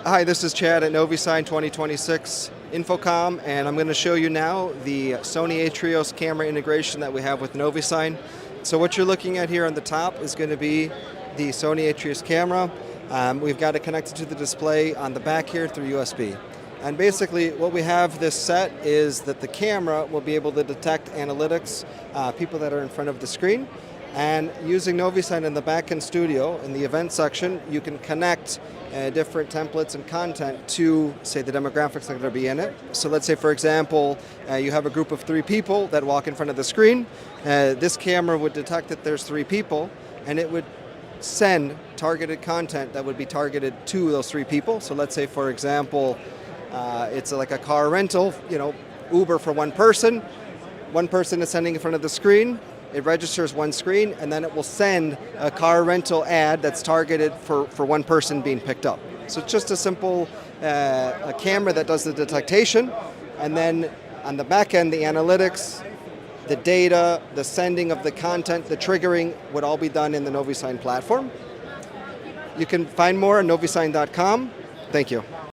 Hi, this is Chad at NoviSign 2026 InfoComm, and I'm going to show you now the Sony AITRIOS camera integration that we have with NoviSign. So what you're looking at here on the top is going to be the Sony AITRIOS camera. We've got it connected to the display on the back here through USB. And basically what we have this set is that the camera will be able to detect analytics, people that are in front of the screen. And using NoviSign in the backend studio, in the event section, you can connect different templates and content to, say, the demographics that are going to be in it. So let's say, for example, you have a group of 3 people that walk in front of the screen. This camera would detect that there's 3 people, and it would send targeted content that would be targeted to those 3 people. So let's say, for example, it's like a car rental, Uber for one person. One person is sending in front of the screen. It registers one screen, and then it will send a car rental ad that's targeted for one person being picked up. So it's just a simple a camera that does the detectation, and then on the back end, the analytics, the data, the sending of the content, the triggering would all be done in the NoviSign platform. You can find more on novisign.com. Thank you.